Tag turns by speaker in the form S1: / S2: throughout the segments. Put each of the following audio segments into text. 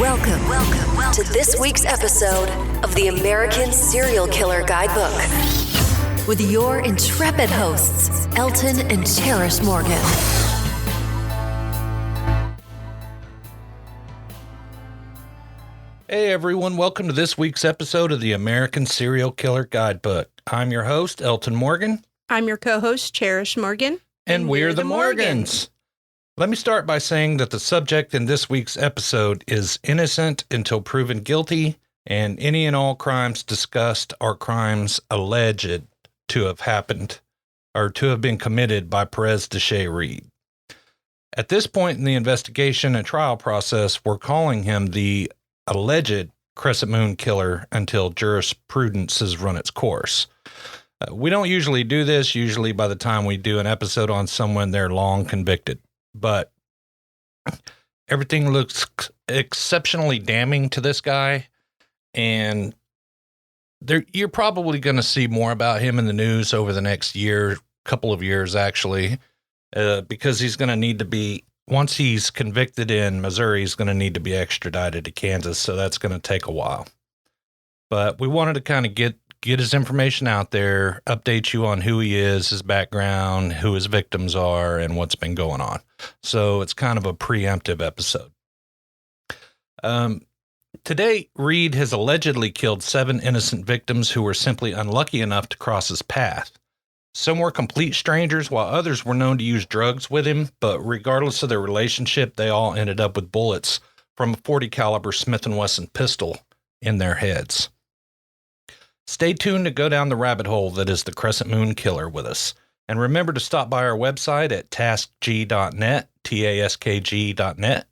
S1: Welcome to this week's episode of the American Serial Killer Guidebook with your intrepid hosts, Elton and Cherish Morgan.
S2: Hey everyone, welcome to this week's episode of the American Serial Killer Guidebook. I'm your host, Elton Morgan.
S3: I'm your co-host, Cherish Morgan.
S2: And we're the Morgans. Let me start by saying that the subject in this week's episode is innocent until proven guilty, and any and all crimes discussed are crimes alleged to have happened or to have been committed by Perez Deshay Reed. At this point in the investigation and trial process, we're calling him the alleged Crescent Moon Killer until jurisprudence has run its course. We don't usually do this. Usually by the time we do an episode on someone, they're long convicted. But everything looks exceptionally damning to this guy, and you're probably going to see more about him in the news over the next couple of years, actually, because he's going to need to be, once he's convicted in Missouri, he's going to need to be extradited to Kansas, so that's going to take a while. But we wanted to kind of get his information out there, update you on who he is, his background, who his victims are, and what's been going on. So it's kind of a preemptive episode. Today, Reed has allegedly killed 7 innocent victims who were simply unlucky enough to cross his path. Some were complete strangers, while others were known to use drugs with him, but regardless of their relationship, they all ended up with bullets from a .40 caliber Smith Wesson pistol in their heads. Stay tuned to go down the rabbit hole that is the Crescent Moon Killer with us. And remember to stop by our website at taskg.net, taskg.net,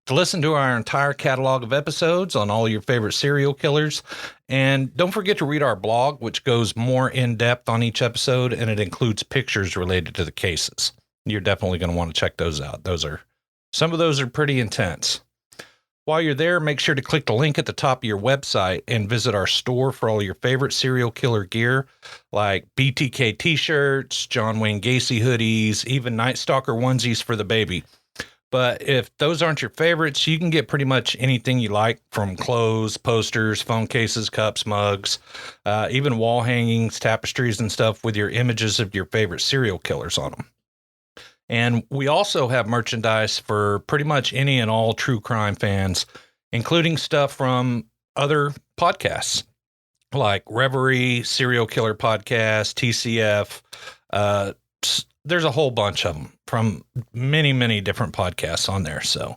S2: to listen to our entire catalog of episodes on all your favorite serial killers. And don't forget to read our blog, which goes more in depth on each episode, and it includes pictures related to the cases. You're definitely going to want to check those out. Some of those are pretty intense. While you're there, make sure to click the link at the top of your website and visit our store for all your favorite serial killer gear, like BTK t-shirts, John Wayne Gacy hoodies, even Night Stalker onesies for the baby. But if those aren't your favorites, you can get pretty much anything you like, from clothes, posters, phone cases, cups, mugs, even wall hangings, tapestries, and stuff with your images of your favorite serial killers on them. And we also have merchandise for pretty much any and all true crime fans, including stuff from other podcasts like Reverie, Serial Killer Podcast, TCF. There's a whole bunch of them from many, many different podcasts on there. So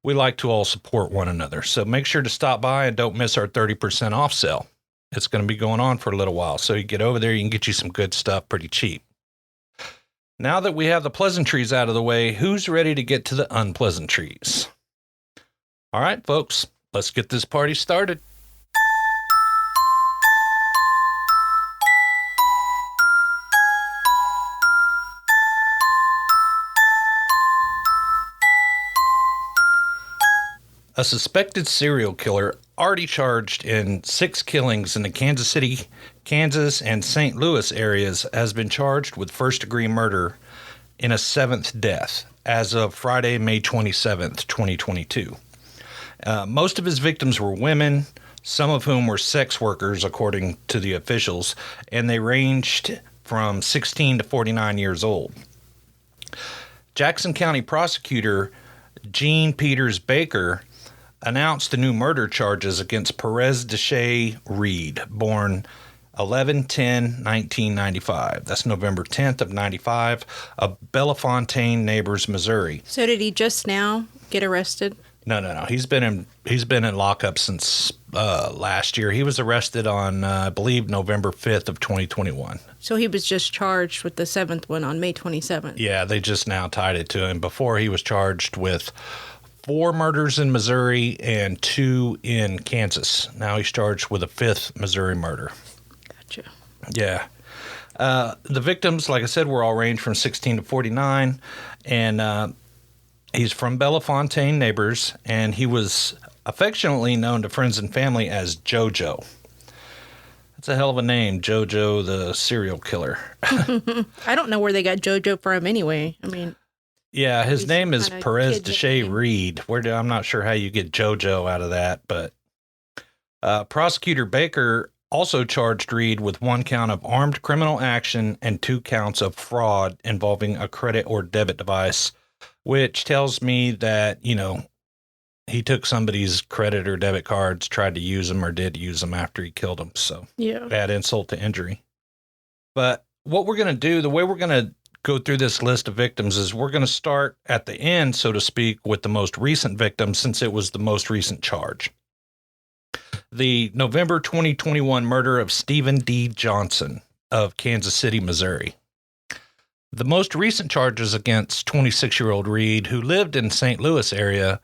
S2: we like to all support one another. So make sure to stop by and don't miss our 30% off sale. It's going to be going on for a little while. So you get over there, you can get you some good stuff pretty cheap. Now that we have the pleasantries out of the way, who's ready to get to the unpleasantries? All right, folks, let's get this party started. A suspected serial killer already charged in 6 killings in the Kansas City, Kansas, and St. Louis areas has been charged with first-degree murder in a 7th death as of Friday, May 27th, 2022. Most of his victims were women, some of whom were sex workers, according to the officials, and they ranged from 16 to 49 years old. Jackson County prosecutor Gene Peters Baker announced the new murder charges against Perez Deshay Reed, born 11/10/1995. That's November 10th of 95, of Bellefontaine Neighbors, Missouri.
S3: So did he just now get arrested?
S2: No. He's been in lockup since last year. He was arrested on, I believe, November 5th of 2021.
S3: So he was just charged with the 7th one on May 27th.
S2: Yeah, they just now tied it to him. Before, he was charged with 4 murders in Missouri and 2 in Kansas. Now he's charged with a 5th Missouri murder.
S3: Gotcha.
S2: Yeah. The victims, like I said, were all ranged from 16 to 49, and he's from Bellefontaine Neighbors, and he was affectionately known to friends and family as JoJo. That's a hell of a name, JoJo the serial killer.
S3: I don't know where they got JoJo from anyway. I mean,
S2: Yeah, his
S3: He's
S2: name is
S3: kinda
S2: Perez
S3: kid
S2: Deshay
S3: nickname.
S2: Reed. I'm not sure how you get JoJo out of that, but Prosecutor Baker also charged Reed with 1 count of armed criminal action and 2 counts of fraud involving a credit or debit device, which tells me that, he took somebody's credit or debit cards, tried to use them or did use them after he killed them. So
S3: Yeah.
S2: add insult to injury. But what we're going to do, the way we're going to go through this list of victims is we're going to start at the end, so to speak, with the most recent victim, since it was the most recent charge. The November 2021 murder of Stephen D. Johnson of Kansas City, Missouri. The most recent charges against 26-year-old Reed, who lived in St. Louis area,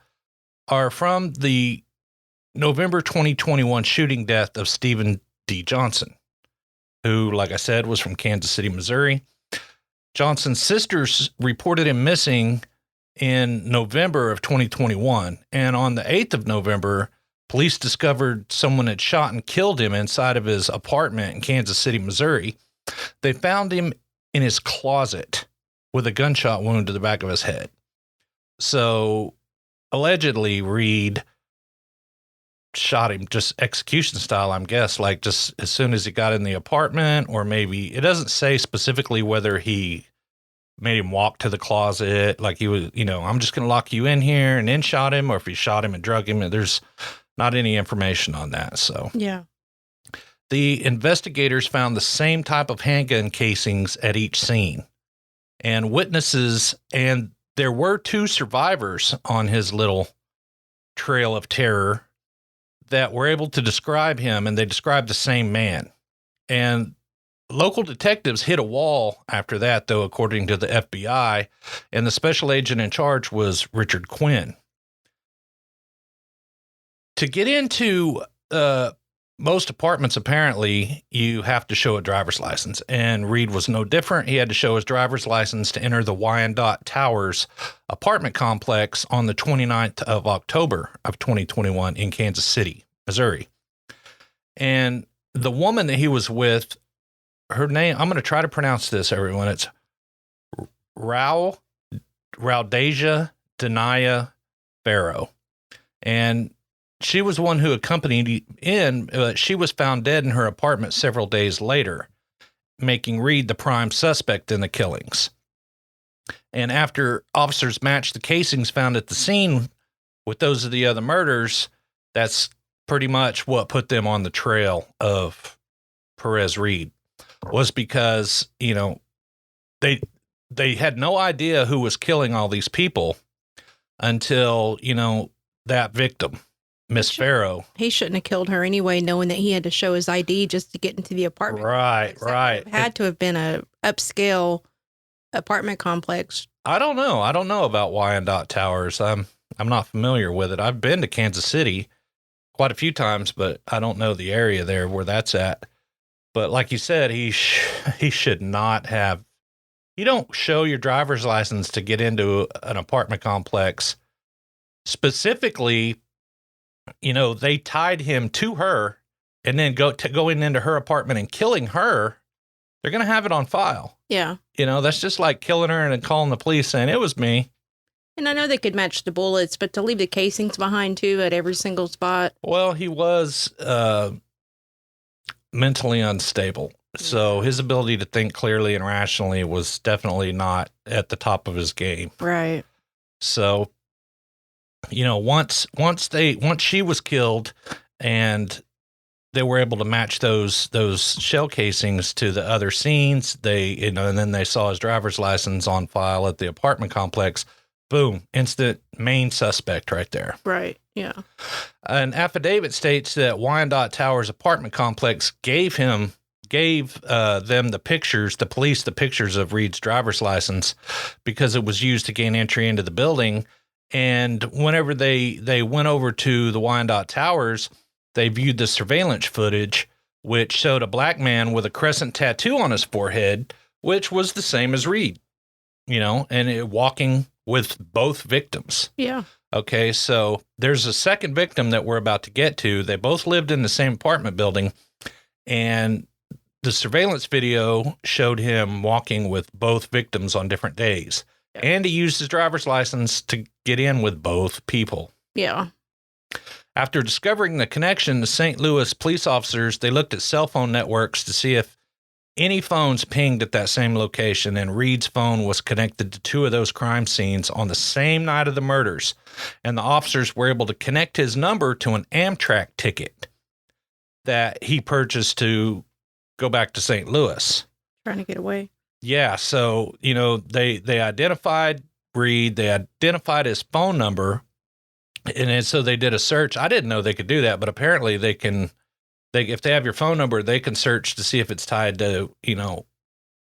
S2: are from the November 2021 shooting death of Stephen D. Johnson, who, like I said, was from Kansas City, Missouri. Johnson's sisters reported him missing in November of 2021, and on the 8th of November, police discovered someone had shot and killed him inside of his apartment in Kansas City, Missouri. They found him in his closet with a gunshot wound to the back of his head. So, allegedly, Reed shot him just execution style, I'm guess, like just as soon as he got in the apartment, or maybe it doesn't say specifically whether he made him walk to the closet, like he was, I'm just going to lock you in here, and then shot him, or if he shot him and drug him. There's not any information on that. So
S3: Yeah.
S2: the investigators found the same type of handgun casings at each scene, and witnesses, and there were 2 survivors on his little trail of terror that were able to describe him, and they described the same man. And local detectives hit a wall after that, though, according to the FBI, and the special agent in charge was Richard Quinn. To get into most apartments, apparently, you have to show a driver's license, and Reed was no different. He had to show his driver's license to enter the Wyandotte Towers apartment complex on the 29th of October of 2021 in Kansas City, Missouri. And the woman that he was with, her name, I'm going to try to pronounce this, everyone. It's Raudasia Denaya Farrow. And she was one who accompanied in, she was found dead in her apartment several days later, making Reed the prime suspect in the killings. And after officers matched the casings found at the scene with those of the other murders, that's pretty much what put them on the trail of Perez Reed, was because, they had no idea who was killing all these people until, that victim, Miss Farrow.
S3: He shouldn't have killed her anyway, knowing that he had to show his ID just to get into the apartment.
S2: Right.
S3: It had to have been a upscale apartment complex.
S2: I don't know about Wyandotte Towers. I'm not familiar with it. I've been to Kansas City quite a few times, but I don't know the area there where that's at. But like you said, he should not have. You don't show your driver's license to get into an apartment complex. Specifically, they tied him to her, and then going into her apartment and killing her. They're going to have it on file.
S3: Yeah.
S2: That's just like killing her and then calling the police saying it was me.
S3: And I know they could match the bullets, but to leave the casings behind too at every single spot.
S2: Well, he was mentally unstable. So his ability to think clearly and rationally was definitely not at the top of his game.
S3: Right.
S2: So, once she was killed and they were able to match those shell casings to the other scenes, and then they saw his driver's license on file at the apartment complex. Boom, instant main suspect right there.
S3: Right. Yeah.
S2: An affidavit states that Wyandotte Towers apartment complex gave them the police the pictures of Reed's driver's license because it was used to gain entry into the building. And whenever they went over to the Wyandotte Towers, they viewed the surveillance footage, which showed a black man with a crescent tattoo on his forehead, which was the same as Reed, and walking with both victims.
S3: Yeah.
S2: Okay, so there's a second victim that we're about to get to. They both lived in the same apartment building, and the surveillance video showed him walking with both victims on different days. And he used his driver's license to get in with both people.
S3: Yeah.
S2: After discovering the connection, the St. Louis police officers, they looked at cell phone networks to see if any phones pinged at that same location, and Reed's phone was connected to two of those crime scenes on the same night of the murders. And the officers were able to connect his number to an Amtrak ticket that he purchased to go back to St. Louis.
S3: Trying to get away.
S2: Yeah, so, you know, they identified Reed, they identified his phone number, and so they did a search. I didn't know they could do that, but apparently they can. If they have your phone number, they can search to see if it's tied to, you know,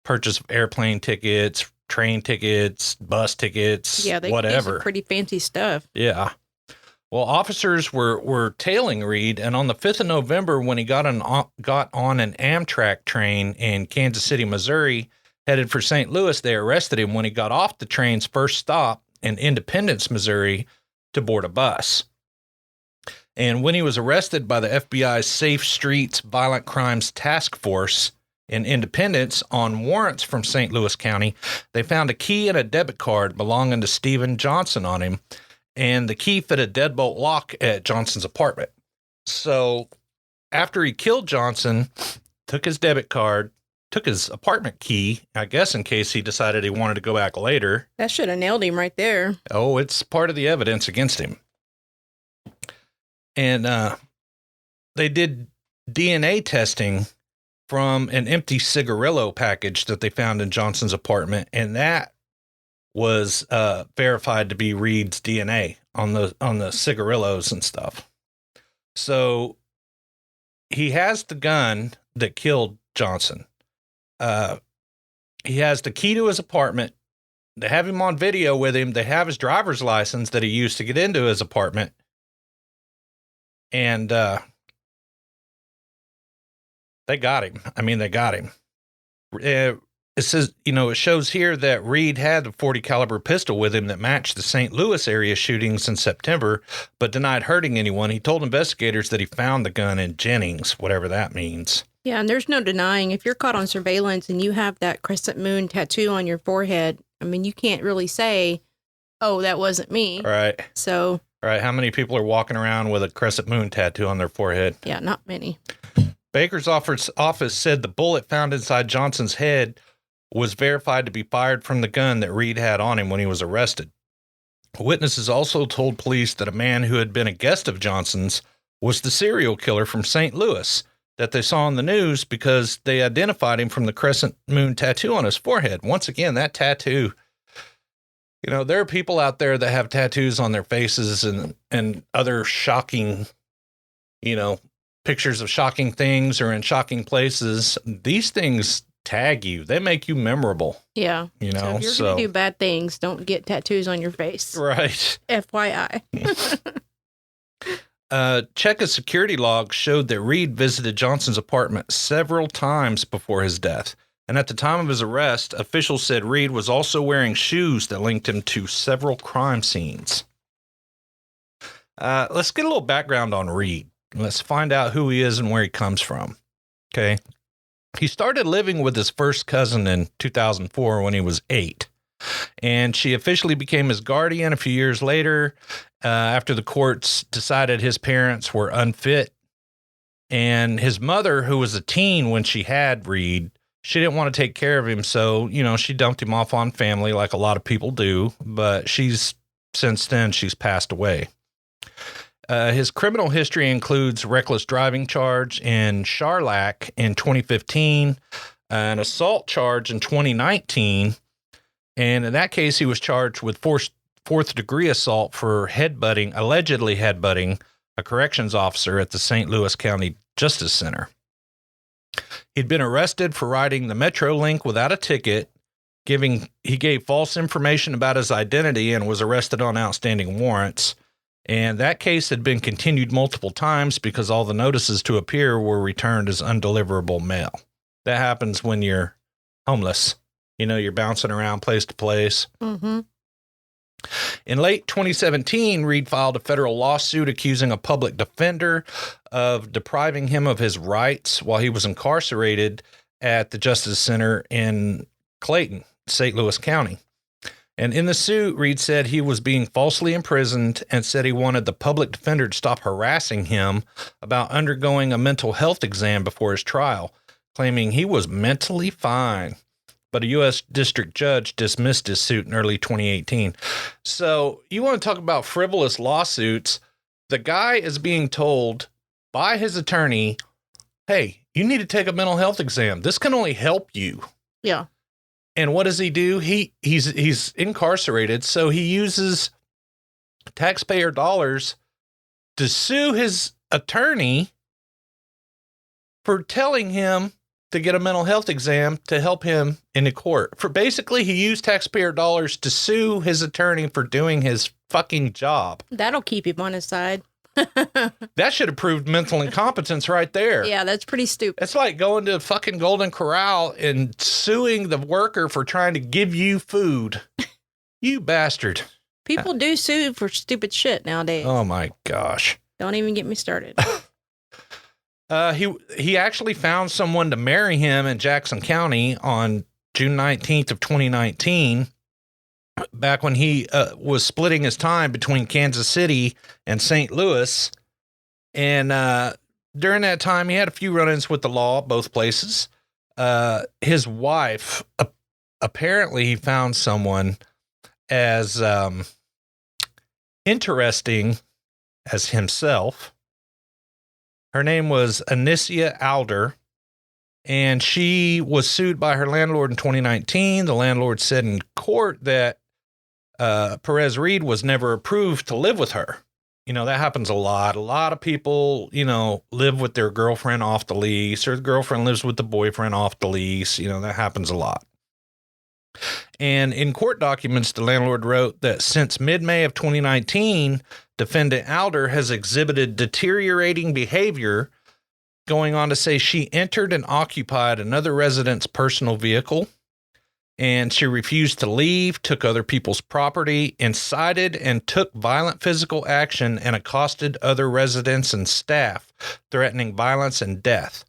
S2: purchase of airplane tickets, train tickets, bus tickets,
S3: yeah, they
S2: whatever.
S3: Pretty fancy stuff.
S2: Yeah. Well, officers were tailing Reed, and on the 5th of November, when he got on an Amtrak train in Kansas City, Missouri, headed for St. Louis, they arrested him when he got off the train's first stop in Independence, Missouri, to board a bus. And when he was arrested by the FBI's Safe Streets Violent Crimes Task Force in Independence on warrants from St. Louis County, they found a key and a debit card belonging to Stephen Johnson on him, and the key fit a deadbolt lock at Johnson's apartment. So after he killed Johnson, took his debit card, took his apartment key, I guess in case he decided he wanted to go back later.
S3: That should have nailed him right there.
S2: Oh, it's part of the evidence against him. And they did DNA testing from an empty cigarillo package that they found in Johnson's apartment, and that was verified to be Reed's DNA on the cigarillos and stuff. So he has the gun that killed Johnson. He has the key to his apartment. They have him on video with him. They have his driver's license that he used to get into his apartment. And they got him. I mean, they got him. It says, you know, it shows here that Reed had the .40 caliber pistol with him that matched the St. Louis area shootings in September, but denied hurting anyone. He told investigators that he found the gun in Jennings, whatever that means.
S3: Yeah, and there's no denying if you're caught on surveillance and you have that crescent moon tattoo on your forehead, I mean, you can't really say, oh, that wasn't me.
S2: Right.
S3: So.
S2: Right. How many people are walking around with a crescent moon tattoo on their forehead?
S3: Yeah, not many.
S2: Baker's office said the bullet found inside Johnson's head was verified to be fired from the gun that Reed had on him when he was arrested. Witnesses also told police that a man who had been a guest of Johnson's was the serial killer from St. Louis that they saw on the news because they identified him from the crescent moon tattoo on his forehead. Once again, that tattoo. You know, there are people out there that have tattoos on their faces and other shocking, you know, pictures of shocking things or in shocking places. These things tag you. They make you memorable.
S3: Yeah.
S2: You know,
S3: so if you're going to do bad things, don't get tattoos on your face.
S2: Right.
S3: FYI.
S2: Check of security logs showed that Reed visited Johnson's apartment several times before his death. And at the time of his arrest, officials said Reed was also wearing shoes that linked him to several crime scenes. Let's get a little background on Reed. Let's find out who he is and where he comes from. Okay. He started living with his first cousin in 2004 when he was 8. And she officially became his guardian a few years later after the courts decided his parents were unfit. And his mother, who was a teen when she had Reed, she didn't want to take care of him, so, you know, she dumped him off on family like a lot of people do, but since then, she's passed away. His criminal history includes reckless driving charge in Charlac in 2015, an assault charge in 2019, and in that case, he was charged with fourth-degree assault for allegedly headbutting a corrections officer at the St. Louis County Justice Center. He'd been arrested for riding the Metrolink without a ticket. He gave false information about his identity and was arrested on outstanding warrants. And that case had been continued multiple times because all the notices to appear were returned as undeliverable mail. That happens when you're homeless. You know, you're bouncing around place to place.
S3: Mm-hmm.
S2: In late 2017, Reed filed a federal lawsuit accusing a public defender of depriving him of his rights while he was incarcerated at the Justice Center in Clayton, St. Louis County. And in the suit, Reed said he was being falsely imprisoned and said he wanted the public defender to stop harassing him about undergoing a mental health exam before his trial, claiming he was mentally fine. But a U.S. district judge dismissed his suit in early 2018. So you want to talk about frivolous lawsuits? The guy is being told by his attorney, hey, you need to take a mental health exam. This can only help you.
S3: Yeah.
S2: And what does he do? He's incarcerated, so he uses taxpayer dollars to sue his attorney for telling him to get a mental health exam to help him in the court. For basically, he used taxpayer dollars to sue his attorney for doing his fucking job.
S3: That'll keep him on his side.
S2: That should have proved mental incompetence right there.
S3: Yeah, that's pretty stupid.
S2: It's like going to fucking Golden Corral and suing the worker for trying to give you food. You bastard.
S3: People do sue for stupid shit nowadays.
S2: Oh my gosh.
S3: Don't even get me started.
S2: He actually found someone to marry him in Jackson County on June 19th of 2019. Back when he was splitting his time between Kansas City and St. Louis. And during that time, he had a few run-ins with the law, both places. His wife, apparently he found someone as interesting as himself. Her name was Anicia Alder. And she was sued by her landlord in 2019. The landlord said in court that Perez Reed was never approved to live with her. You know, that happens a lot. A lot of people, you know, live with their girlfriend off the lease, or the girlfriend lives with the boyfriend off the lease. You know, that happens a lot. And in court documents, the landlord wrote that since mid-May of 2019, defendant Alder has exhibited deteriorating behavior, going on to say she entered and occupied another resident's personal vehicle, and she refused to leave, took other people's property, incited and took violent physical action, and accosted other residents and staff, threatening violence and death.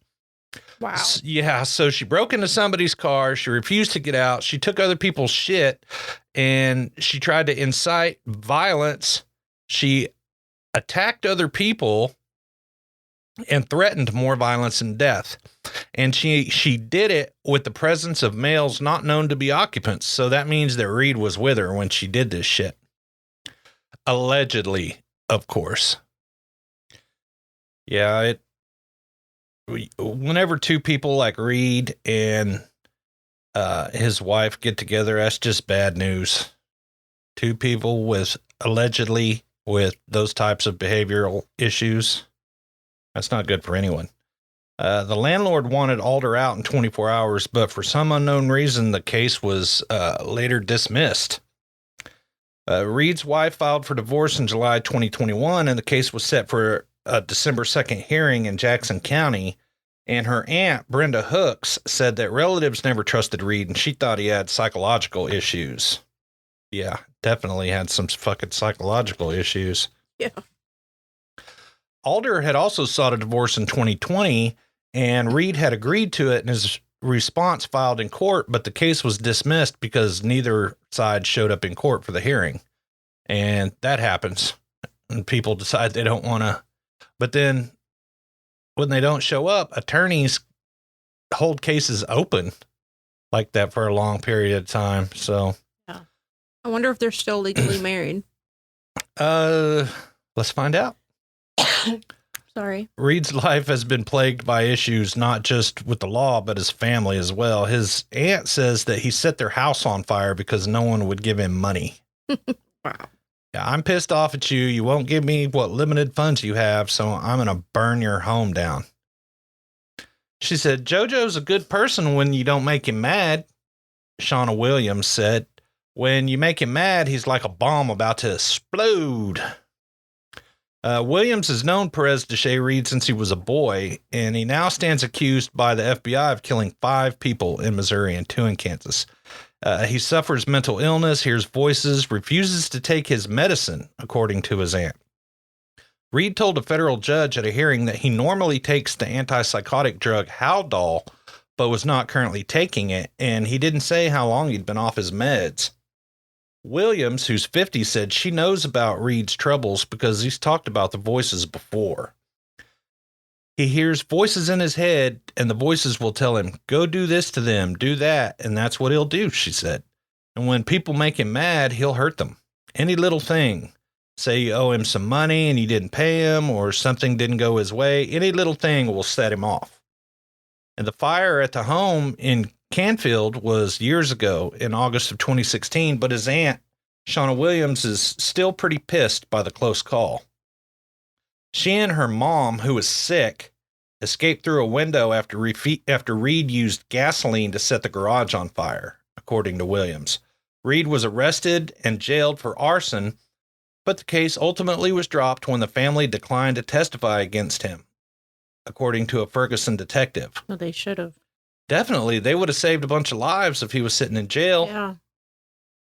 S3: Wow.
S2: Yeah, so she broke into somebody's car, she refused to get out, she took other people's shit, and she tried to incite violence. She attacked other people and threatened more violence and death. And she did it with the presence of males not known to be occupants. So that means that Reed was with her when she did this shit. Allegedly, of course. Yeah, whenever two people like Reed and his wife get together, that's just bad news. Two people with allegedly with those types of behavioral issues. That's not good for anyone. The landlord wanted Alder out in 24 hours, but for some unknown reason, the case was later dismissed. Reed's wife filed for divorce in July 2021, and the case was set for a December 2nd hearing in Jackson County. And her aunt, Brenda Hooks, said that relatives never trusted Reed, and she thought he had psychological issues. Yeah, definitely had some fucking psychological issues.
S3: Yeah.
S2: Alder had also sought a divorce in 2020, and Reed had agreed to it in his response filed in court, but the case was dismissed because neither side showed up in court for the hearing. And that happens. And people decide they don't want to. But then when they don't show up, attorneys hold cases open like that for a long period of time. So
S3: yeah. I wonder if they're still legally married.
S2: Let's find out.
S3: Sorry.
S2: Reed's life has been plagued by issues, not just with the law, but his family as well. His aunt says that he set their house on fire because no one would give him money.
S3: Wow.
S2: Yeah, I'm pissed off at you. You won't give me what limited funds you have, so I'm going to burn your home down. She said, JoJo's a good person when you don't make him mad. Shauna Williams said, when you make him mad, he's like a bomb about to explode. Williams has known Perez Deshay Reed since he was a boy, and he now stands accused by the FBI of killing 5 people in Missouri and 2 in Kansas. He suffers mental illness, hears voices, refuses to take his medicine, according to his aunt. Reed told a federal judge at a hearing that he normally takes the antipsychotic drug Haldol, but was not currently taking it, and he didn't say how long he'd been off his meds. Williams, who's 50, said she knows about Reed's troubles because he's talked about the voices before. He hears voices in his head, and the voices will tell him, go do this to them, do that, and that's what he'll do, she said. And when people make him mad, he'll hurt them. Any little thing. Say you owe him some money and you didn't pay him, or something didn't go his way, any little thing will set him off. And the fire at the home in Canfield was years ago in August of 2016, but his aunt, Shauna Williams, is still pretty pissed by the close call. She and her mom, who was sick, escaped through a window after Reed used gasoline to set the garage on fire, according to Williams. Reed was arrested and jailed for arson, but the case ultimately was dropped when the family declined to testify against him, according to a Ferguson detective.
S3: Well, they should have.
S2: Definitely. They would have saved a bunch of lives if he was sitting in jail.
S3: Yeah.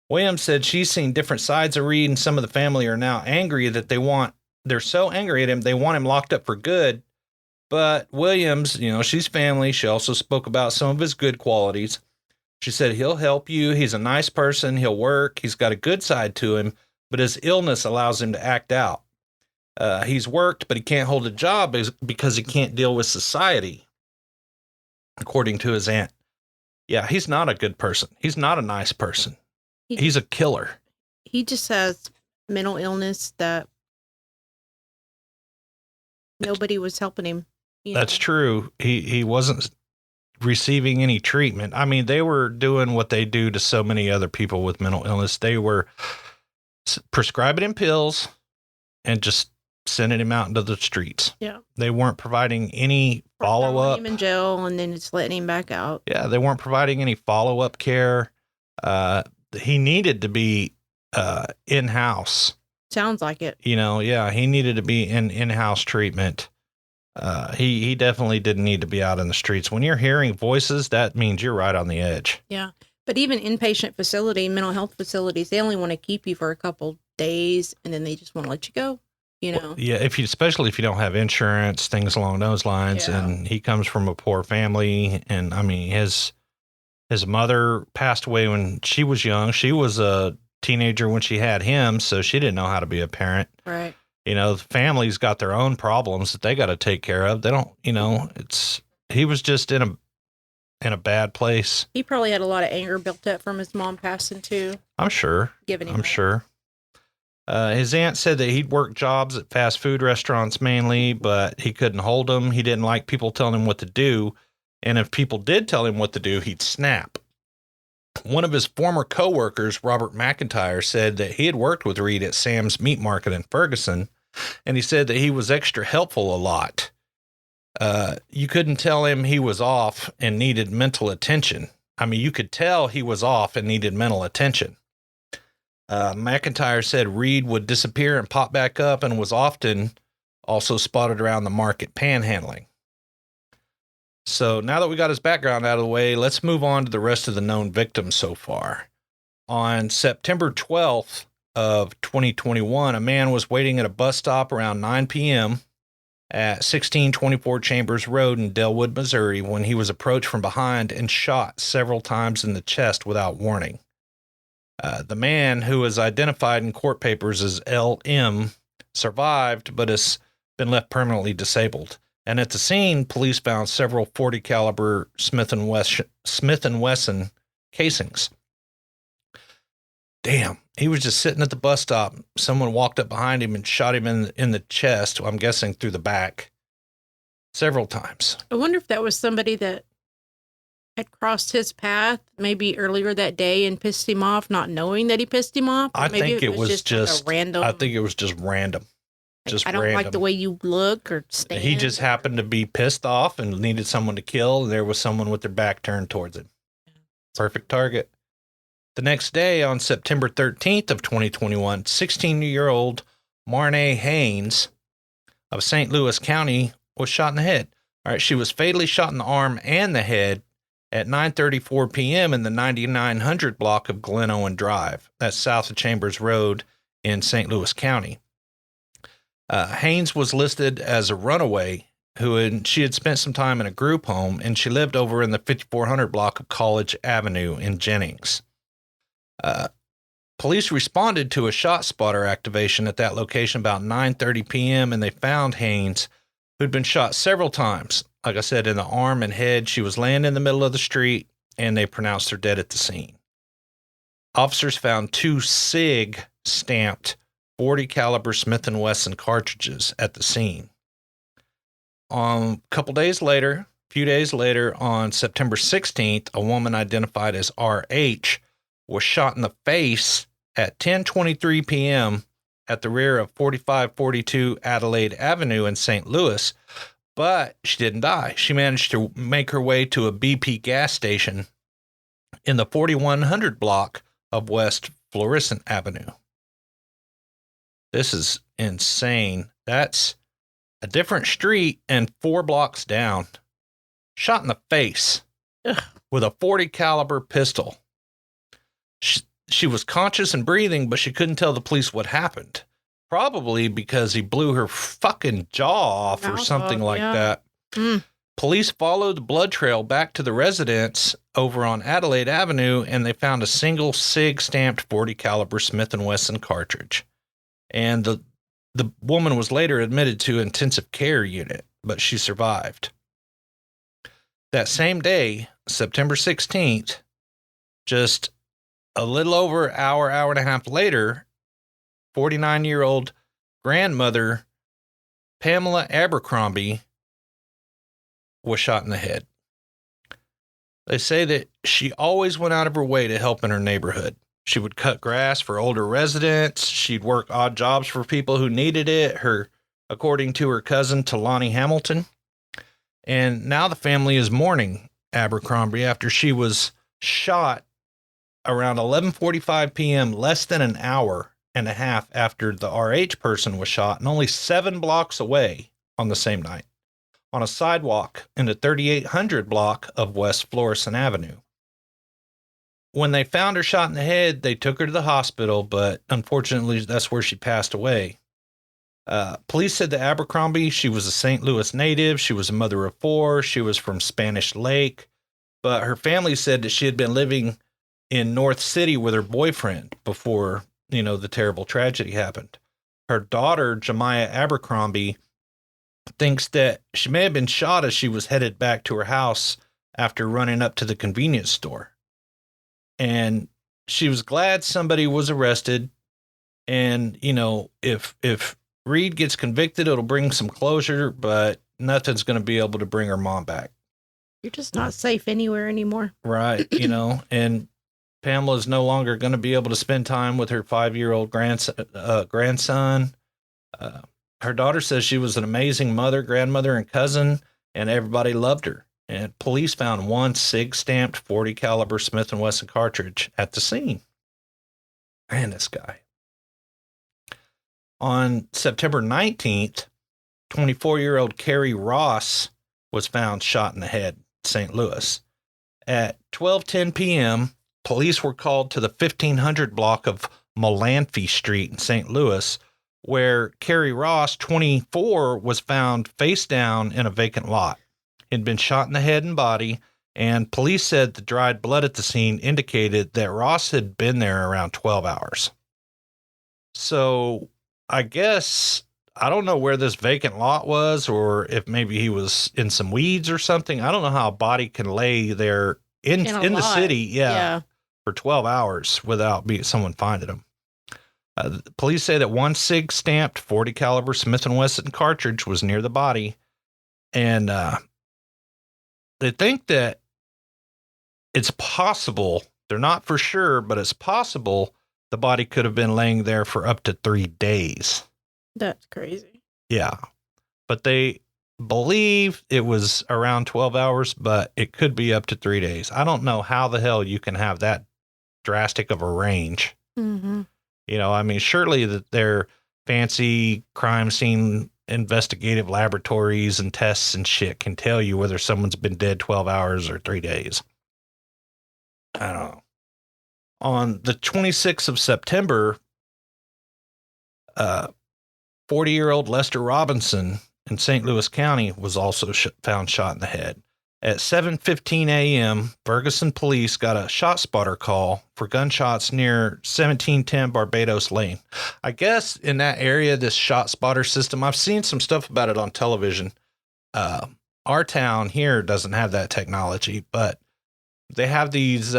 S2: Williams said she's seen different sides of Reed, and some of the family are now angry that they're so angry at him, they want him locked up for good. But Williams, she's family. She also spoke about some of his good qualities. She said he'll help you. He's a nice person. He'll work. He's got a good side to him, but his illness allows him to act out. He's worked, but he can't hold a job because he can't deal with society, according to his aunt. Yeah, he's not a good person. He's not a nice person. He's a killer.
S3: He just has mental illness that nobody was helping him.
S2: That's true. He wasn't receiving any treatment. I mean, they were doing what they do to so many other people with mental illness. They were prescribing him pills and just sending him out into the streets.
S3: Yeah.
S2: They weren't providing any follow-up.
S3: Him in jail and then just letting him back out.
S2: Yeah, they weren't providing any follow-up care. He needed to be in-house.
S3: Sounds like it.
S2: He needed to be in-house treatment. He definitely didn't need to be out in the streets. When you're hearing voices, that means you're right on the edge.
S3: Yeah. But even inpatient facility, mental health facilities, they only want to keep you for a couple days and then they just want to let you go,
S2: Well, yeah, especially if you don't have insurance, things along those lines. Yeah. And he comes from a poor family. And I mean, his mother passed away when she was young. She was a teenager when she had him, so she didn't know how to be a parent.
S3: Right.
S2: The family's got their own problems that they got to take care of. They don't, he was just in a bad place. He
S3: probably had a lot of anger built up from his mom passing too.
S2: I'm sure. Sure. His aunt said that he'd worked jobs at fast food restaurants mainly, but he couldn't hold them. He didn't like people telling him what to do. And if people did tell him what to do, he'd snap. One of his former coworkers, Robert McIntyre, said that he had worked with Reed at Sam's Meat Market in Ferguson, and he said that he was extra helpful a lot. You couldn't tell him he was off and needed mental attention. I mean, you could tell he was off and needed mental attention. McIntyre said Reed would disappear and pop back up and was often also spotted around the market panhandling. So now that we got his background out of the way, let's move on to the rest of the known victims so far. On September 12th of 2021, a man was waiting at a bus stop around 9 p.m. at 1624 Chambers Road in Delwood, Missouri, when he was approached from behind and shot several times in the chest without warning. The man, who was identified in court papers as L.M., survived but has been left permanently disabled. And at the scene, police found several .40 caliber Smith & Wesson casings. Damn, he was just sitting at the bus stop. Someone walked up behind him and shot him in the chest, I'm guessing through the back, several times.
S3: I wonder if that was somebody that had crossed his path maybe earlier that day and pissed him off, not knowing that he pissed him off.
S2: I think it was just
S3: random.
S2: I think it was just random.
S3: I don't like the way you look or stand.
S2: He just happened to be pissed off and needed someone to kill, and there was someone with their back turned towards him. Perfect target. The next day, on September 13th of 2021, 16-year-old Marnay Haynes of St. Louis County was shot in the head. All right, she was fatally shot in the arm and the head at 9:34 p.m. in the 9900 block of Glen Owen Drive. That's south of Chambers Road in St. Louis County. Haynes was listed as a runaway she had spent some time in a group home, and she lived over in the 5400 block of College Avenue in Jennings. Police responded to a shot spotter activation at that location about 9:30 p.m. and they found Haynes, who'd been shot several times. Like I said, in the arm and head. She was laying in the middle of the street, and they pronounced her dead at the scene. Officers found 2 SIG stamped 40 caliber Smith Wesson cartridges at the scene. A few days later, on September 16th, a woman identified as RH was shot in the face at 10:23 p.m. at the rear of 4542 Adelaide Avenue in St. Louis, but she didn't die. She managed to make her way to a BP gas station in the 4100 block of West Florissant Avenue. This is insane. That's a different street and 4 blocks down. Shot in the face with a 40 caliber pistol. She was conscious and breathing, but she couldn't tell the police what happened. Probably because he blew her fucking jaw off or something like that. Police followed the blood trail back to the residence over on Adelaide Avenue, and they found a single SIG stamped 40 caliber Smith & Wesson cartridge. And the woman was later admitted to intensive care unit, but she survived. That same day, September 16th, just a little over an hour and a half later, 49-year-old grandmother Pamela Abercrombie was shot in the head. They say that she always went out of her way to help in her neighborhood. She would cut grass for older residents. She'd work odd jobs for people who needed it, according to her cousin, Talani Hamilton. And now the family is mourning Abercrombie after she was shot around 11:45 p.m., less than an hour and a half after the RH person was shot, and only 7 blocks away on the same night, on a sidewalk in the 3800 block of West Florissant Avenue. When they found her shot in the head, they took her to the hospital, but unfortunately, that's where she passed away. Police said that Abercrombie, she was a St. Louis native. She was a mother of 4. She was from Spanish Lake, but her family said that she had been living in North City with her boyfriend before, the terrible tragedy happened. Her daughter, Jemiah Abercrombie, thinks that she may have been shot as she was headed back to her house after running up to the convenience store. And she was glad somebody was arrested. And, if Reed gets convicted, it'll bring some closure, but nothing's going to be able to bring her mom back.
S3: You're just not safe anywhere anymore.
S2: Right. And Pamela's no longer going to be able to spend time with her 5-year-old grandson. Her daughter says she was an amazing mother, grandmother, and cousin, and everybody loved her. And police found 1 SIG stamped 40 caliber Smith & Wesson cartridge at the scene. Man, this guy. On September 19th, 24-year-old Carrie Ross was found shot in the head in St. Louis. At 12:10 p.m., police were called to the 1500 block of Molanphy Street in St. Louis, where Carrie Ross, 24, was found face down in a vacant lot. He'd been shot in the head and body, and police said the dried blood at the scene indicated that Ross had been there around 12 hours. So I guess, I don't know where this vacant lot was, or if maybe he was in some weeds or something. I don't know how a body can lay there in the city, yeah, for 12 hours without someone finding him. Police say that 1 SIG stamped 40 caliber Smith & Wesson cartridge was near the body, and they think that it's possible, they're not for sure, but it's possible the body could have been laying there for up to 3 days.
S3: That's crazy.
S2: Yeah. But they believe it was around 12 hours, but it could be up to 3 days. I don't know how the hell you can have that drastic of a range.
S3: Mm-hmm.
S2: Surely that their fancy crime scene investigative laboratories and tests and shit can tell you whether someone's been dead 12 hours or 3 days. I don't know. On the 26th of September, 40-year-old Lester Robinson in St. Louis County was also found shot in the head. At 7:15 a.m., Ferguson police got a shot spotter call for gunshots near 1710 Barbados Lane. I guess in that area, this shot spotter system, I've seen some stuff about it on television. Our town here doesn't have that technology, but they have these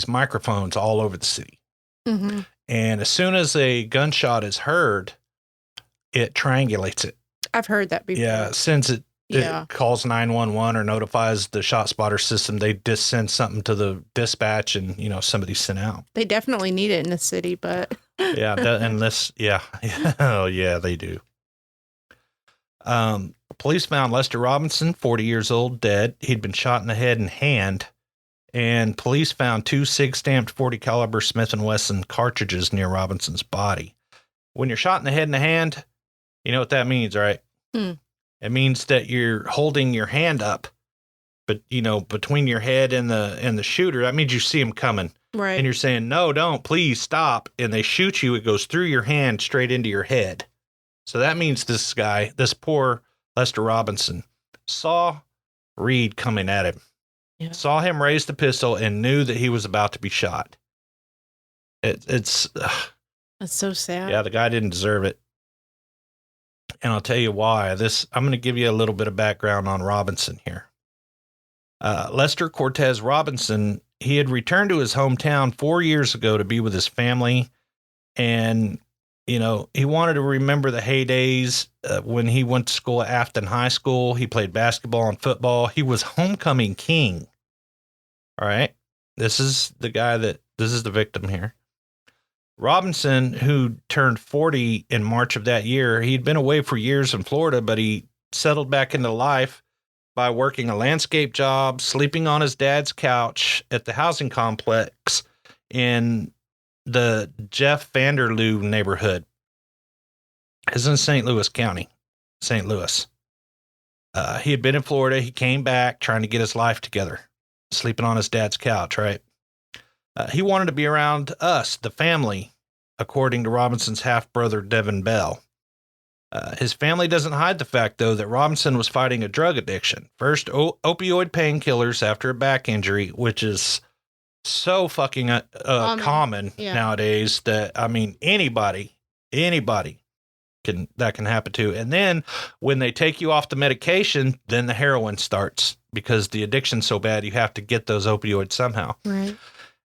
S2: microphones all over the city.
S3: Mm-hmm.
S2: And as soon as a gunshot is heard, it triangulates it.
S3: I've heard that before.
S2: Yeah, sends it. It calls 911 or notifies the shot spotter system. They just send something to the dispatch, and somebody's sent out.
S3: They definitely need it in the city, but
S2: yeah, oh yeah, they do. Police found Lester Robinson, 40 years old, dead. He'd been shot in the head and hand, and police found 2 SIG-stamped 40 caliber Smith Wesson cartridges near Robinson's body. When you're shot in the head and the hand, you know what that means, right? It means that you're holding your hand up, but between your head and the shooter. That means you see him coming,
S3: right?
S2: And you're saying, "No, don't, please stop." And they shoot you. It goes through your hand straight into your head. So that means this guy, this poor Lester Robinson, saw Reed coming at him, saw him raise the pistol, and knew that he was about to be shot. It's
S3: that's so sad.
S2: Yeah, the guy didn't deserve it. And I'll tell you why. I'm going to give you a little bit of background on Robinson here. Lester Cortez Robinson, he had returned to his hometown 4 years ago to be with his family. And, he wanted to remember the heydays when he went to school at Afton High School. He played basketball and football. He was homecoming king. All right. This is the victim here. Robinson, who turned 40 in March of that year, he'd been away for years in Florida, but he settled back into life by working a landscape job, sleeping on his dad's couch at the housing complex in the Jeff Vanderloo neighborhood. It's in St. Louis County, St. Louis. He had been in Florida. He came back trying to get his life together, sleeping on his dad's couch, right? He wanted to be around us, the family, according to Robinson's half-brother, Devin Bell. His family doesn't hide the fact, though, that Robinson was fighting a drug addiction. First, opioid painkillers after a back injury, which is so fucking common nowadays that, anybody that can happen to. And then when they take you off the medication, then the heroin starts because the addiction's so bad you have to get those opioids somehow.
S3: Right.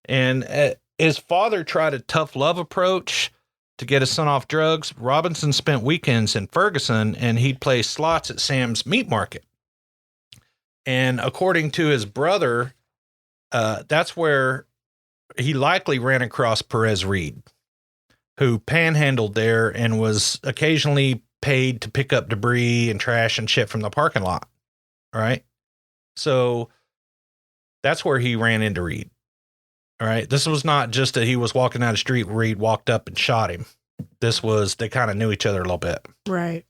S2: And his father tried a tough love approach to get his son off drugs. Robinson spent weekends in Ferguson, and he'd play slots at Sam's Meat Market. And according to his brother, that's where he likely ran across Perez Reed, who panhandled there and was occasionally paid to pick up debris and trash and shit from the parking lot. All right. So that's where he ran into Reed. All right. This was not just that he was walking down the street where Reed walked up and shot him. This was, they kind of knew each other a little bit.
S3: Right.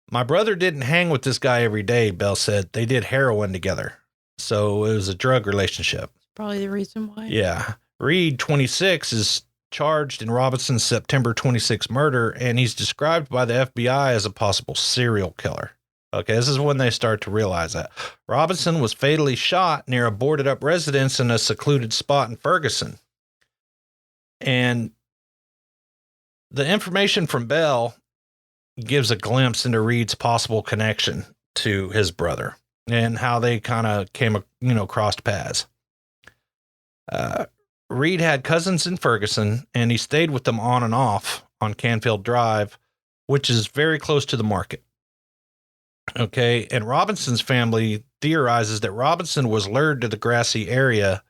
S2: My brother didn't hang with this guy every day, Bell said. They did heroin together. So it was a drug relationship.
S3: Probably the reason why.
S2: Yeah. Reed, 26, is charged in Robinson's September 26 murder, and he's described by the FBI as a possible serial killer. Okay, this is when they start to realize that. Robinson was fatally shot near a boarded-up residence in a secluded spot in Ferguson. And the information from Bell gives a glimpse into Reed's possible connection to his brother and how they kind of came, crossed paths. Reed had cousins in Ferguson, and he stayed with them on and off on Canfield Drive, which is very close to the market. Okay, and Robinson's family theorizes that Robinson was lured to the grassy area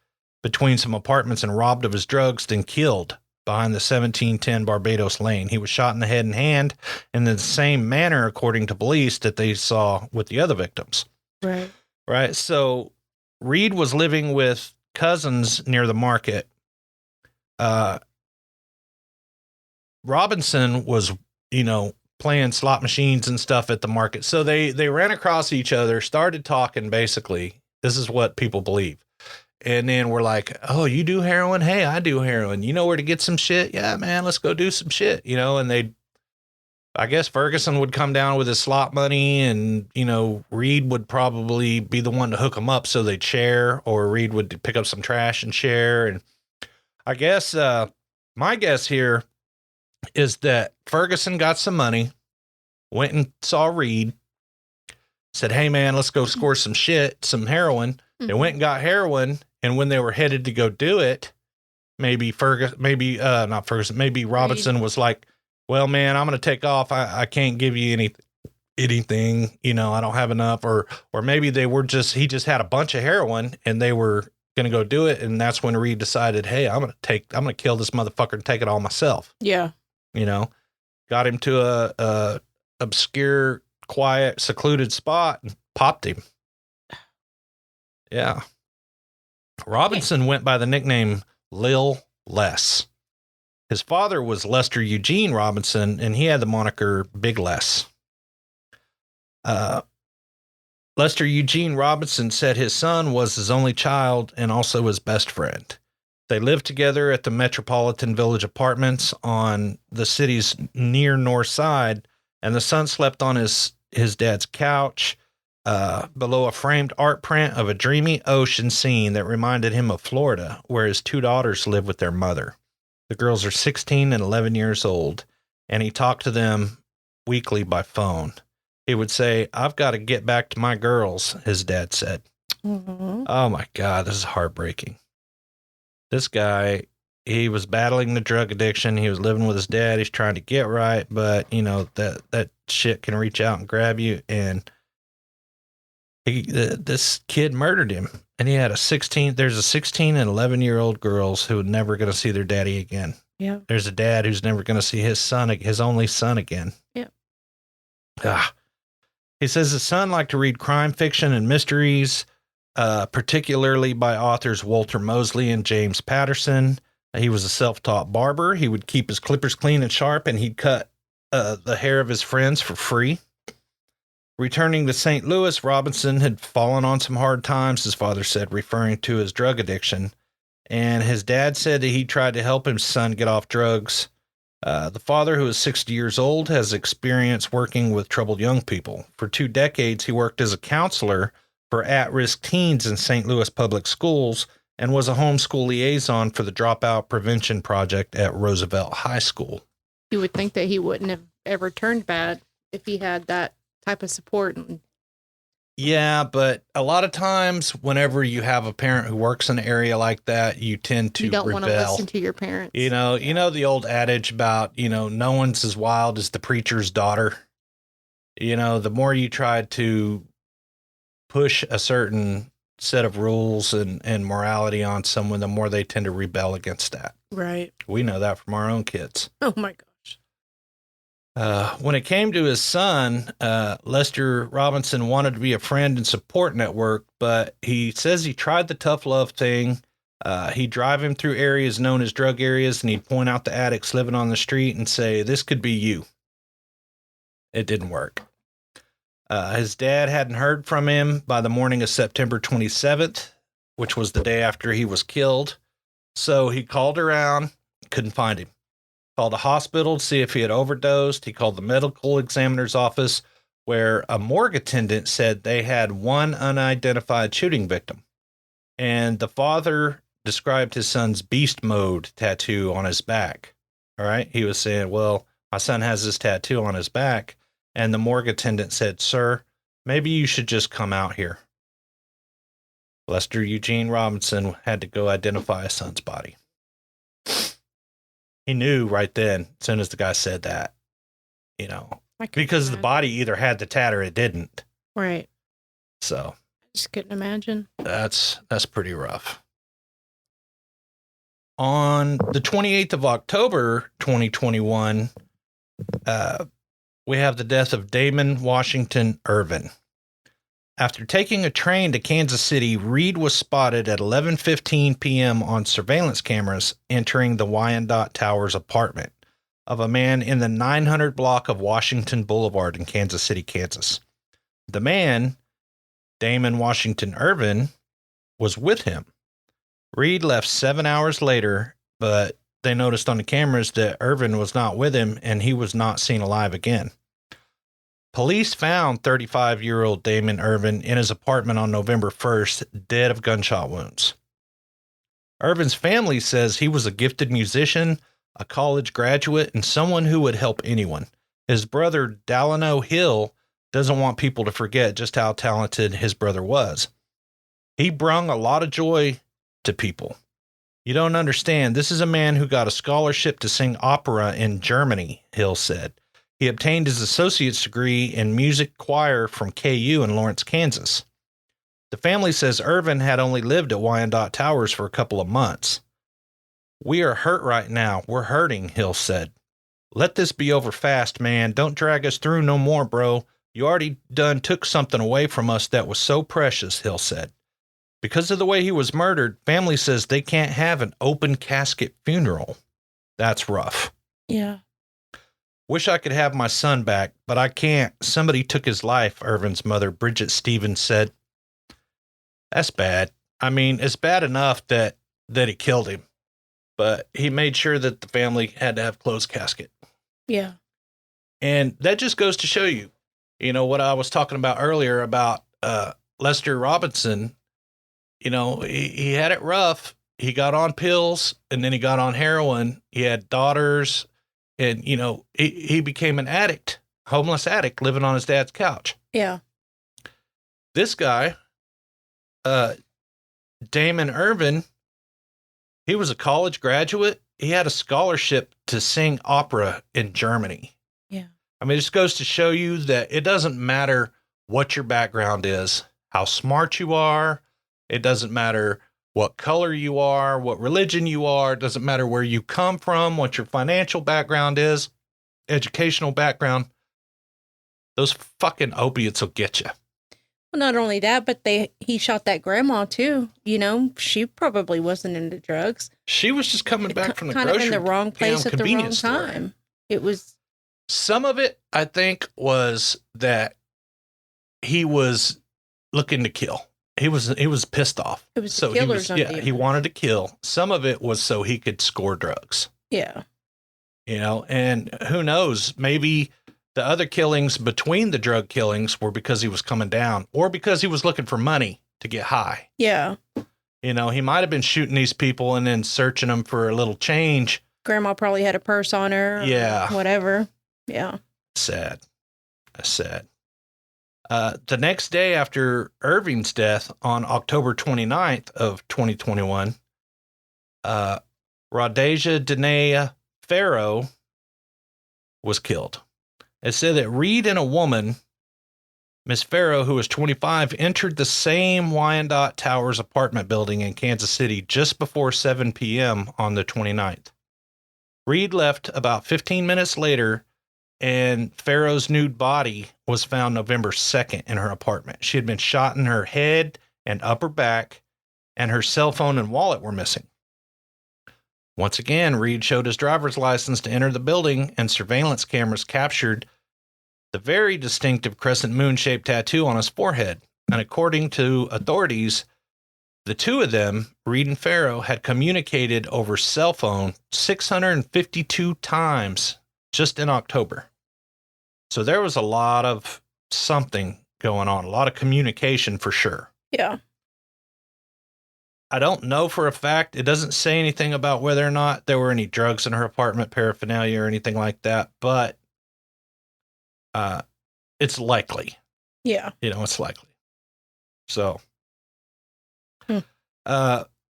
S2: between some apartments and robbed of his drugs, then killed behind the 1710 Barbados Lane. He was shot in the head and hand in the same manner, according to police, that they saw with the other victims.
S3: Right.
S2: Right. So Reed was living with cousins near the market. Robinson was, playing slot machines and stuff at the market. So they ran across each other, started talking, basically. This is what people believe. And then we're like, oh, you do heroin? Hey, I do heroin. You know where to get some shit? Yeah, man, let's go do some shit, and I guess Ferguson would come down with his slot money, and, Reed would probably be the one to hook him up so they'd share, or Reed would pick up some trash and share. And I guess my guess here is that Ferguson got some money, went and saw Reed, said, "Hey, man, let's go score some heroin." They went and got heroin, and when they were headed to go do it, maybe Robinson was like, "Well, man, I'm going to take off. I can't give you anything. I don't have enough." Or maybe he just had a bunch of heroin and they were going to go do it. And that's when Reed decided, "Hey, I'm going to kill this motherfucker and take it all myself."
S3: Yeah.
S2: Got him to a obscure, quiet, secluded spot and popped him. Yeah. Robinson went by the nickname Lil Les. His father was Lester Eugene Robinson, and he had the moniker Big Les. Lester Eugene Robinson said his son was his only child and also his best friend. They lived together at the Metropolitan Village Apartments on the city's near north side, and the son slept on his dad's couch below a framed art print of a dreamy ocean scene that reminded him of Florida, where his two daughters live with their mother. The girls are 16 and 11 years old, and he talked to them weekly by phone. He would say, "I've got to get back to my girls," his dad said. Mm-hmm. Oh my God, this is heartbreaking. This guy, he was battling the drug addiction. He was living with his dad. He's trying to get right, but that shit can reach out and grab you. And this kid murdered him. And he had there's a 16 and 11-year-old girls who are never going to see their daddy again.
S3: Yeah.
S2: There's a dad who's never going to see his only son again.
S3: Yeah.
S2: He says his son liked to read crime fiction and mysteries, particularly by authors Walter Mosley and James Patterson. He was a self-taught barber. He would keep his clippers clean and sharp, and he'd cut the hair of his friends for free. Returning to St. Louis, Robinson had fallen on some hard times, his father said, referring to his drug addiction. And his dad said that he tried to help his son get off drugs. The father, who is 60 years old, has experience working with troubled young people. For 2 decades, he worked as a counselor for at-risk teens in St. Louis public schools and was a homeschool liaison for the Dropout Prevention Project at Roosevelt High School.
S3: You would think that he wouldn't have ever turned bad if he had that type of support.
S2: Yeah, but a lot of times whenever you have a parent who works in an area like that, you tend to rebel. You don't want to
S3: listen to your parents.
S2: You know the old adage about, no one's as wild as the preacher's daughter. The more you try to push a certain set of rules and morality on someone, the more they tend to rebel against that.
S3: Right.
S2: We know that from our own kids.
S3: Oh my gosh.
S2: When it came to his son, Lester Robinson wanted to be a friend and support network, but he says he tried the tough love thing. He'd drive him through areas known as drug areas, and he'd point out the addicts living on the street and say, "This could be you." It didn't work. His dad hadn't heard from him by the morning of September 27th, which was the day after he was killed. So he called around, couldn't find him. Called a hospital to see if he had overdosed. He called the medical examiner's office, where a morgue attendant said they had one unidentified shooting victim. And the father described his son's beast mode tattoo on his back. All right. He was saying, "Well, my son has this tattoo on his back." And the morgue attendant said, "Sir, maybe you should just come out here." Lester Eugene Robinson had to go identify his son's body. He knew right then, as soon as the guy said that, because the body either had the tat or it didn't.
S3: Right.
S2: So
S3: I just couldn't imagine.
S2: That's pretty rough. On the 28th of October, 2021, we have the death of Damon Washington Irvin. After taking a train to Kansas City, Reed was spotted at 11:15 p.m. on surveillance cameras entering the Wyandotte Towers apartment of a man in the 900 block of Washington Boulevard in Kansas City, Kansas. The man, Damon Washington Irvin, was with him. Reed left 7 hours later, but they noticed on the cameras that Irvin was not with him and he was not seen alive again. Police found 35-year-old Damon Irvin in his apartment on November 1st, dead of gunshot wounds. Irvin's family says he was a gifted musician, a college graduate, and someone who would help anyone. His brother, Delano Hill, doesn't want people to forget just how talented his brother was. He brung a lot of joy to people. You don't understand. This is a man who got a scholarship to sing opera in Germany, Hill said. He obtained his associate's degree in music choir from KU in Lawrence, Kansas. The family says Irvin had only lived at Wyandotte Towers for a couple of months. We are hurt right now. We're hurting, Hill said. Let this be over fast, man. Don't drag us through no more, bro. You already done took something away from us that was so precious, Hill said. Because of the way he was murdered, family says they can't have an open casket funeral. That's rough.
S3: Yeah.
S2: Wish I could have my son back, but I can't. Somebody took his life, Irvin's mother, Bridget Stevens, said. That's bad. I mean, it's bad enough that he killed him, but he made sure that the family had to have closed casket.
S3: Yeah.
S2: And that just goes to show you, what I was talking about earlier about Lester Robinson. He had it rough. He got on pills and then he got on heroin. He had daughters and, he became an addict, homeless addict living on his dad's couch.
S3: Yeah.
S2: This guy, Damon Irvin, he was a college graduate. He had a scholarship to sing opera in Germany.
S3: Yeah.
S2: I mean, it just goes to show you that it doesn't matter what your background is, how smart you are. It doesn't matter what color you are, what religion you are. It doesn't matter where you come from, what your financial background is, educational background. Those fucking opiates will get you.
S3: Well, not only that, but he shot that grandma too. She probably wasn't into drugs.
S2: She was just coming back from the grocery.
S3: Kind of in the wrong place at the wrong
S2: store.
S3: time. It was.
S2: Some of it, I think, was that he was looking to kill. He was pissed off.
S3: It was the killer's idea.
S2: He wanted to kill. Some of it was so he could score drugs.
S3: Yeah.
S2: And who knows, maybe the other killings between the drug killings were because he was coming down or because he was looking for money to get high.
S3: Yeah.
S2: He might have been shooting these people and then searching them for a little change.
S3: Grandma probably had a purse on her.
S2: Yeah.
S3: Whatever. Yeah.
S2: Sad. That's sad. The next day after Irving's death on October 29th of 2021, Rhodesia Danae Farrow was killed. It said that Reed and a woman, Miss Farrow, who was 25, entered the same Wyandotte Towers apartment building in Kansas City just before 7 p.m. on the 29th. Reed left about 15 minutes later, and Farrow's nude body was found November 2nd in her apartment. She had been shot in her head and upper back, and her cell phone and wallet were missing. Once again, Reed showed his driver's license to enter the building, and surveillance cameras captured the very distinctive crescent moon-shaped tattoo on his forehead. And according to authorities, the two of them, Reed and Farrow, had communicated over cell phone 652 times just in October. So there was a lot of something going on, a lot of communication for sure.
S3: Yeah.
S2: I don't know for a fact. It doesn't say anything about whether or not there were any drugs in her apartment, paraphernalia or anything like that, but it's likely.
S3: Yeah.
S2: It's likely. So, in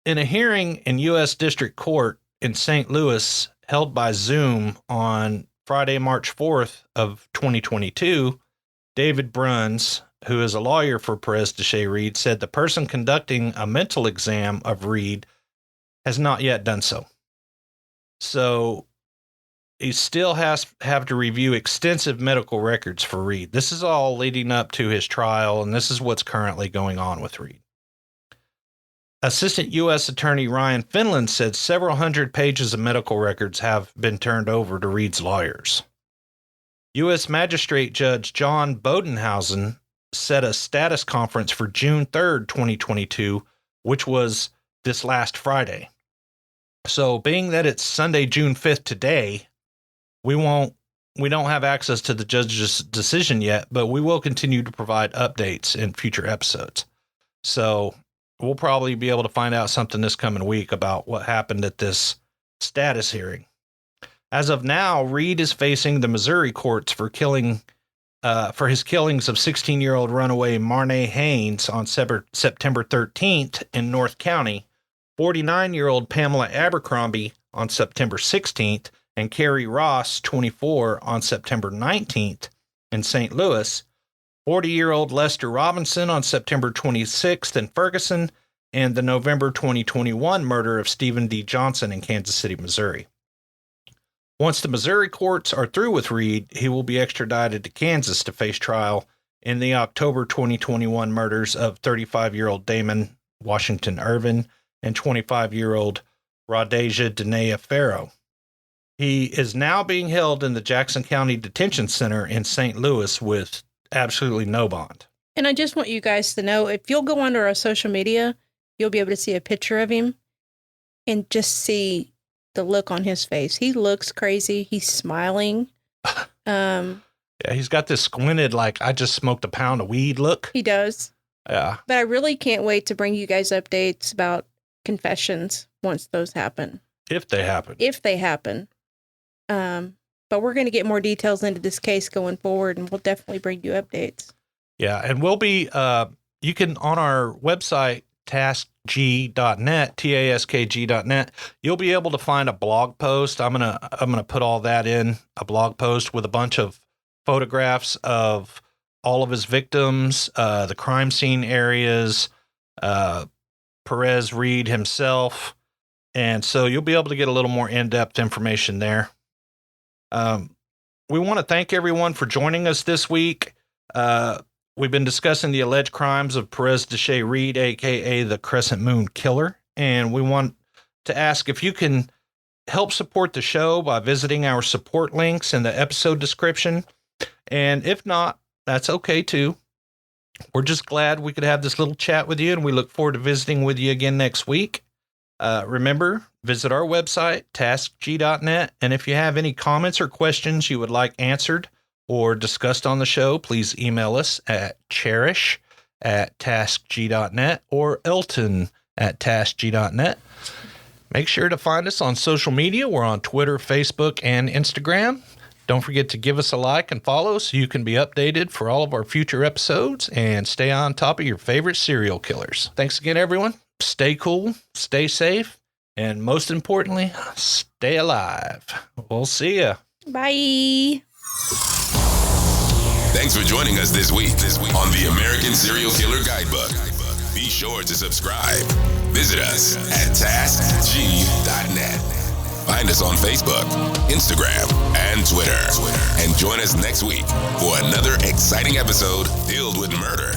S2: a hearing in U.S. District Court in St. Louis held by Zoom on Friday, March 4th of 2022, David Bruns, who is a lawyer for Perez Deshay Reed, said the person conducting a mental exam of Reed has not yet done so. So he still have to review extensive medical records for Reed. This is all leading up to his trial, and this is what's currently going on with Reed. Assistant U.S. Attorney Ryan Finland said several hundred pages of medical records have been turned over to Reed's lawyers. U.S. Magistrate Judge John Bodenhausen set a status conference for June 3rd, 2022, which was this last Friday. So being that it's Sunday, June 5th today, we don't have access to the judge's decision yet, but we will continue to provide updates in future episodes. So we'll probably be able to find out something this coming week about what happened at this status hearing. As of now, Reed is facing the Missouri courts for his killings of 16-year-old runaway Marnay Haynes on September 13th in North County, 49-year-old Pamela Abercrombie on September 16th, and Carrie Ross, 24, on September 19th in St. Louis, 40-year-old Lester Robinson on September 26th in Ferguson, and the November 2021 murder of Stephen D. Johnson in Kansas City, Missouri. Once the Missouri courts are through with Reed, he will be extradited to Kansas to face trial in the October 2021 murders of 35-year-old Damon Washington Irvin and 25-year-old Rhodesia Denea Farrow. He is now being held in the Jackson County Detention Center in St. Louis with absolutely no bond.
S3: And I just want you guys to know, if you'll go onto our social media, you'll be able to see a picture of him and just see the look on his face. He looks crazy. He's smiling.
S2: Yeah, he's got this squinted, like, I just smoked a pound of weed look.
S3: He does.
S2: Yeah.
S3: But I really can't wait to bring you guys updates about confessions once those happen.
S2: If they happen.
S3: But we're going to get more details into this case going forward, and we'll definitely bring you updates.
S2: Yeah, and we'll be, you can, on our website, TASKG.net, TASKG.net, you'll be able to find a blog post. I'm gonna put all that in a blog post with a bunch of photographs of all of his victims, the crime scene areas, Perez Reed himself. And so you'll be able to get a little more in-depth information there. We want to thank everyone for joining us this week. We've been discussing the alleged crimes of Perez Deshay Reed, a.k.a. the Crescent Moon Killer, and we want to ask if you can help support the show by visiting our support links in the episode description. And if not, that's okay too. We're just glad we could have this little chat with you, and we look forward to visiting with you again next week. Remember, visit our website, taskg.net, and if you have any comments or questions you would like answered or discussed on the show, please email us at cherish@taskg.net or elton@taskg.net. Make sure to find us on social media. We're on Twitter, Facebook, and Instagram. Don't forget to give us a like and follow so you can be updated for all of our future episodes and stay on top of your favorite serial killers. Thanks again, everyone. Stay cool, stay safe, and most importantly, stay alive. We'll see ya.
S3: Bye.
S4: Thanks for joining us this week on the American Serial Killer Guidebook. Be sure to subscribe. Visit us at TaskG.net. Find us on Facebook, Instagram, and Twitter. And join us next week for another exciting episode filled with murder,